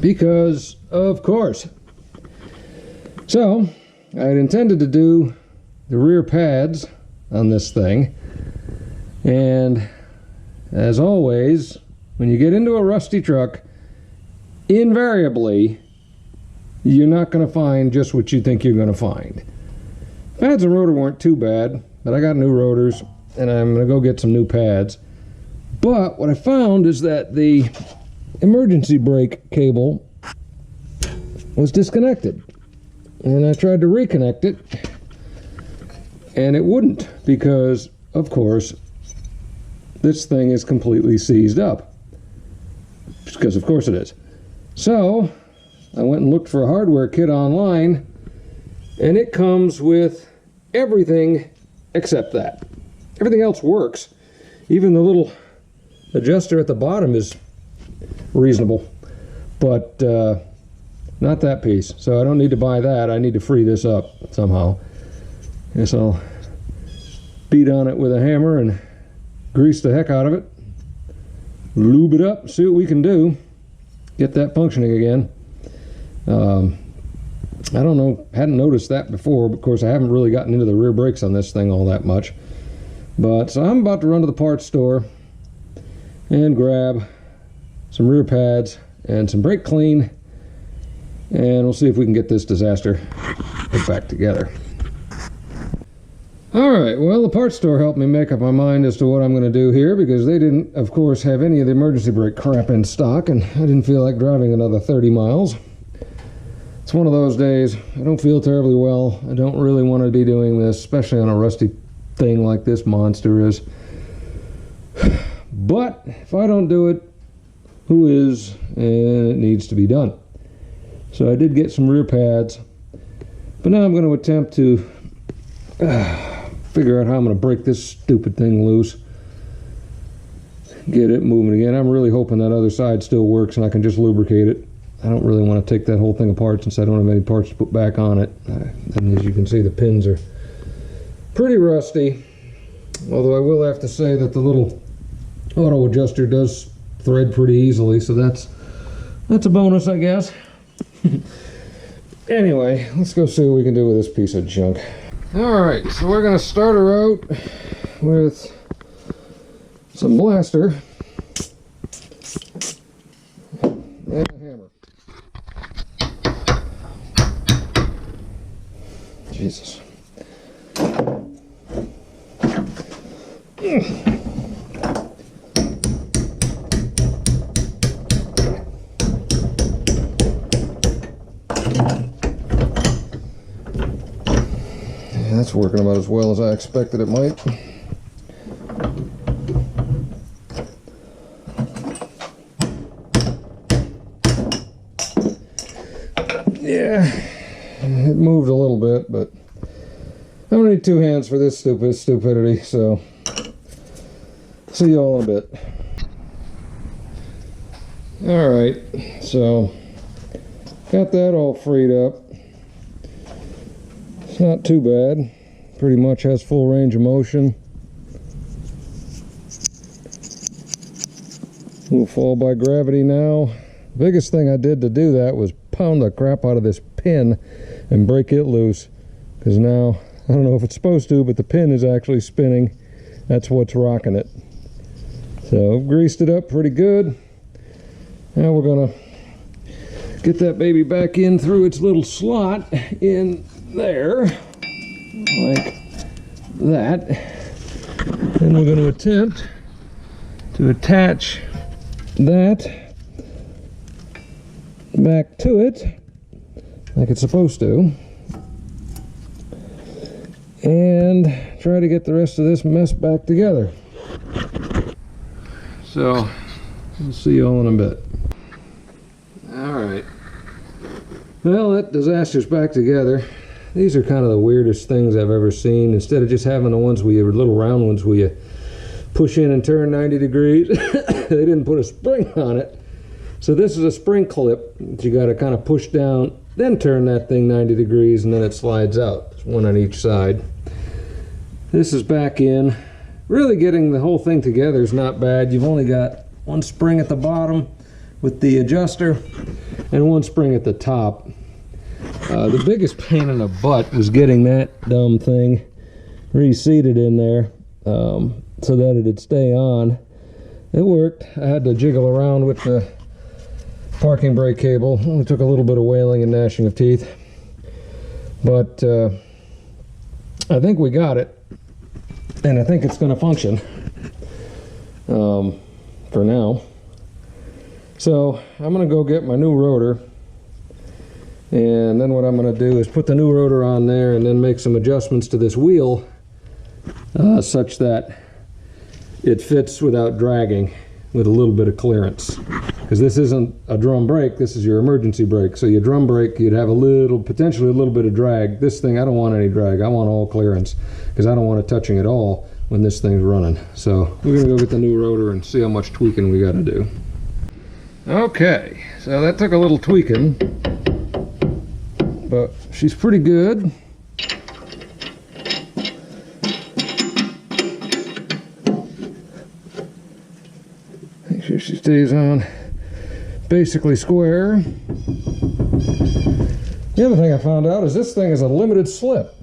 because of course. So I had intended to do the rear pads on this thing, and as always, when you get into a rusty truck, invariably you're not going to find just what you think you're going to find. Pads and rotor weren't too bad, but I got new rotors and I'm going to go get some new pads. But what I found is that the emergency brake cable was disconnected, and I tried to reconnect it and it wouldn't, because of course this thing is completely seized up, because of course it is. So I went and looked for a hardware kit online, and it comes with everything except that. Everything else works. Even the little adjuster at the bottom is reasonable, but not that piece. So I don't need to buy that. I need to free this up somehow. Guess I'll beat on it with a hammer and grease the heck out of it, lube it up, see what we can do, get that functioning again. I don't know, hadn't noticed that before, but of course I haven't really gotten into the rear brakes on this thing all that much. But so I'm about to run to the parts store and grab some rear pads and some brake clean, and we'll see if we can get this disaster put back together. Alright, well, the parts store helped me make up my mind as to what I'm going to do here, because they didn't, of course, have any of the emergency brake crap in stock, and I didn't feel like driving another 30 miles. It's one of those days. I don't feel terribly well. I don't really want to be doing this, especially on a rusty thing like this monster is. But if I don't do it, who is? And it needs to be done. So I did get some rear pads, but now I'm going to attempt to figure out how I'm going to break this stupid thing loose, get it moving again. I'm really hoping that other side still works and I can just lubricate it. I don't really want to take that whole thing apart since I don't have any parts to put back on it. And as you can see, the pins are pretty rusty, although I will have to say that the little auto adjuster does thread pretty easily, so that's a bonus, I guess. Anyway, let's go see what we can do with this piece of junk. Alright, so we're going to start her out with some blaster and a hammer. Jesus. That's working about as well as I expected it might. Yeah, it moved a little bit, but I'm gonna need two hands for this stupidity, so see y'all in a bit. Alright, so got that all freed up. It's not too bad. Pretty much has full range of motion. We'll fall by gravity now. The biggest thing I did to do that was pound the crap out of this pin and break it loose, because now I don't know if it's supposed to, but the pin is actually spinning. That's what's rocking it. So I've greased it up pretty good. Now we're gonna get that baby back in through its little slot in there, like that. Then we're going to attempt to attach that back to it like it's supposed to, and try to get the rest of this mess back together. So we'll see you all in a bit. Alright, well, that disaster's back together. These are kind of the weirdest things I've ever seen. Instead of just having the ones where you, little round ones where you push in and turn 90 degrees, they didn't put a spring on it. So this is a spring clip that you got to kind of push down, then turn that thing 90 degrees, and then it slides out. There's one on each side. This is back in. Really getting the whole thing together is not bad. You've only got one spring at the bottom with the adjuster, and one spring at the top. The biggest pain in the butt was getting that dumb thing reseated in there so that it'd stay on. It worked. I had to jiggle around with the parking brake cable. It took a little bit of wailing and gnashing of teeth, but I think we got it, and I think it's going to function for now. So I'm going to go get my new rotor, and then what I'm going to do is put the new rotor on there and then make some adjustments to this wheel such that it fits without dragging, with a little bit of clearance. Because this isn't a drum brake, this is your emergency brake. So your drum brake, you'd have potentially a little bit of drag. This thing, I don't want any drag. I want all clearance, because I don't want it touching at all when this thing's running. So we're gonna go get the new rotor and see how much tweaking we gotta do. Okay, so that took a little tweaking, but she's pretty good. Make sure she stays on basically square. The other thing I found out is this thing is a limited slip.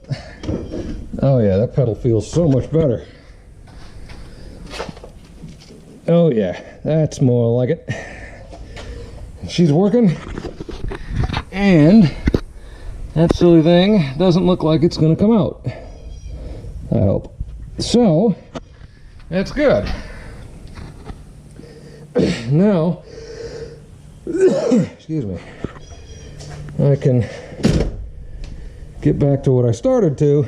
Oh yeah, that pedal feels so much better. Oh yeah, that's more like it. She's working, and that silly thing doesn't look like it's going to come out, I hope. So that's good. Now excuse me, I can get back to what I started to.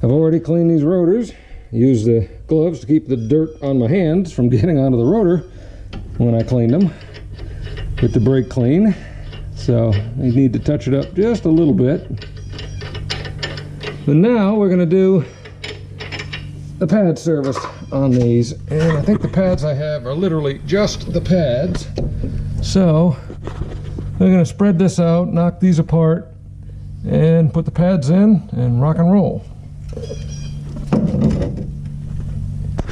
I've already cleaned these rotors, used the gloves to keep the dirt on my hands from getting onto the rotor when I cleaned them with the brake clean. So I need to touch it up just a little bit. But now we're going to do the pad service on these, and I think the pads I have are literally just the pads. So we're going to spread this out, knock these apart, and put the pads in and rock and roll.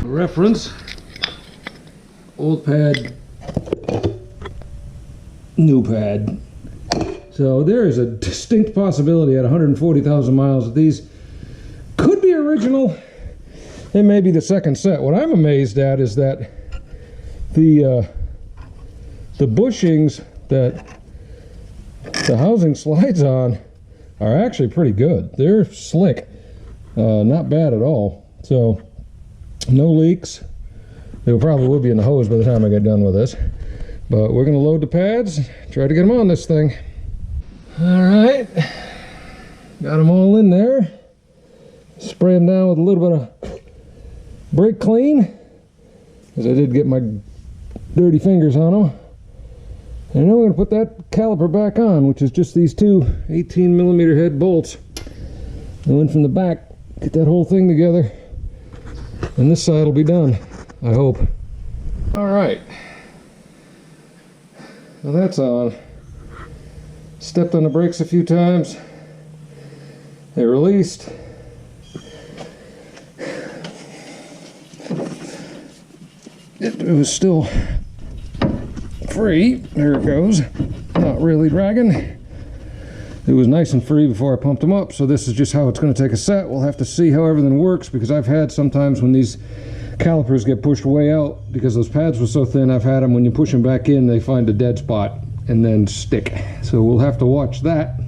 Reference: old pad, new pad. So there is a distinct possibility at 140,000 miles that these could be original. It may be the second set. What I'm amazed at is that the bushings that the housing slides on are actually pretty good. They're slick, not bad at all. So no leaks. There probably will be in the hose by the time I get done with this. But we're going to load the pads, try to get them on this thing. All right, got them all in there. Spray them down with a little bit of brake clean, because I did get my dirty fingers on them. And now we're going to put that caliper back on, which is just these two 18mm head bolts. Go in from the back, get that whole thing together, and this side will be done, I hope. All right, well that's on. Stepped on the brakes a few times. They released. It was still free. There it goes. Not really dragging. It was nice and free before I pumped them up, so this is just how it's going to take a set. We'll have to see how everything works, because I've had sometimes when these calipers get pushed way out, because those pads were so thin, I've had them when you push them back in, they find a dead spot and then stick. So we'll have to watch that.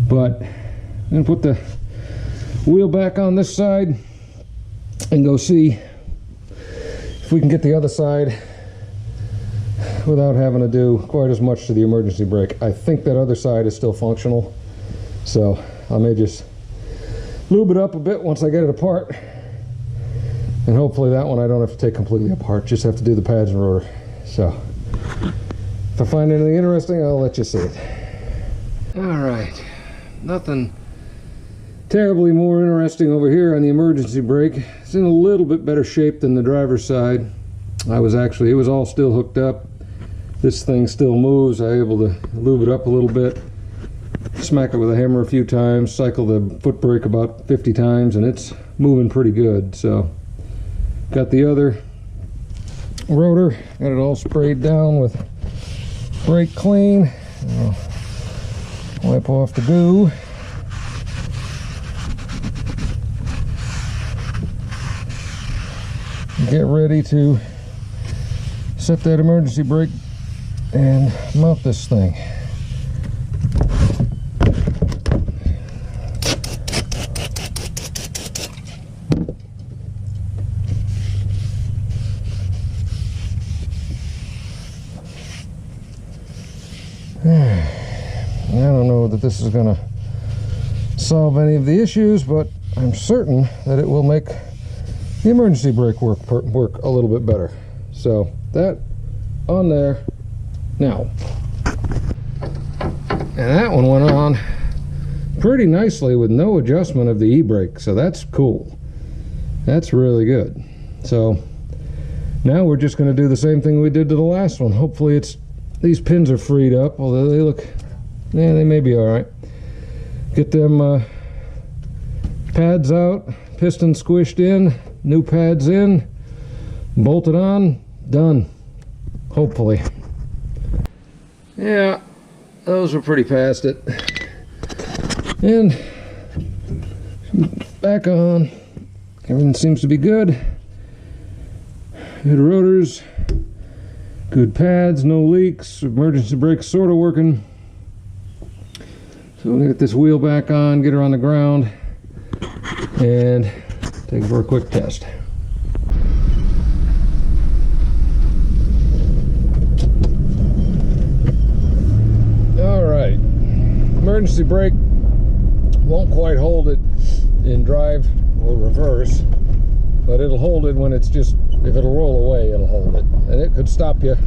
But I'm going to put the wheel back on this side and go see if we can get the other side without having to do quite as much to the emergency brake. I think that other side is still functional, so I may just lube it up a bit once I get it apart, and hopefully that one I don't have to take completely apart, just have to do the pads and rotor. So if I find anything interesting, I'll let you see it. All right, nothing terribly more interesting over here on the emergency brake. It's in a little bit better shape than the driver's side. It was all still hooked up. This thing still moves. I was able to lube it up a little bit, smack it with a hammer a few times, cycle the foot brake about 50 times, and it's moving pretty good. So got the other rotor, got it all sprayed down with brake clean. I'll wipe off the goo. Get ready to set that emergency brake and mount this thing. I don't know that this is going to solve any of the issues, but I'm certain that it will make the emergency brake work a little bit better. So that on there now, and that one went on pretty nicely with no adjustment of the e-brake, so that's cool. That's really good. So now we're just going to do the same thing we did to the last one. Hopefully these pins are freed up, although they look, yeah, they may be all right. Get them pads out, piston squished in, new pads in, bolted on, done. Hopefully. Yeah, those were pretty past it. And back on. Everything seems to be good. Good rotors, good pads, no leaks, emergency brakes sort of working. So we're gonna get this wheel back on, get her on the ground, and take it for a quick test. Alright, emergency brake won't quite hold it in drive or reverse, but it'll hold it when it's just, if it'll roll away, it'll hold it. And it could stop you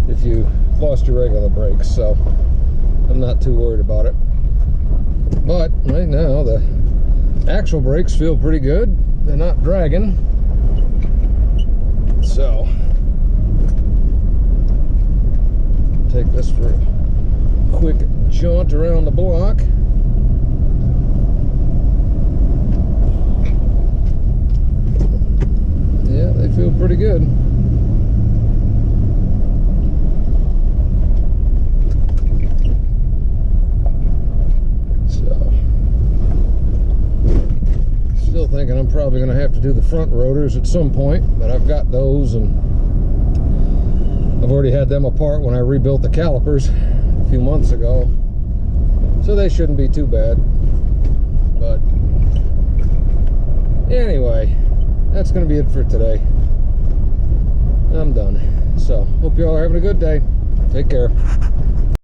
if you lost your regular brakes, so I'm not too worried about it. But right now the actual brakes feel pretty good. They're not dragging. So take this for a quick jaunt around the block. Yeah, they feel pretty good. So, still thinking I'm probably going to have to do the front rotors at some point, but I've got those, and I've already had them apart when I rebuilt the calipers a few months ago, so they shouldn't be too bad. But anyway, that's going to be it for today. I'm done. So, hope you all are having a good day. Take care.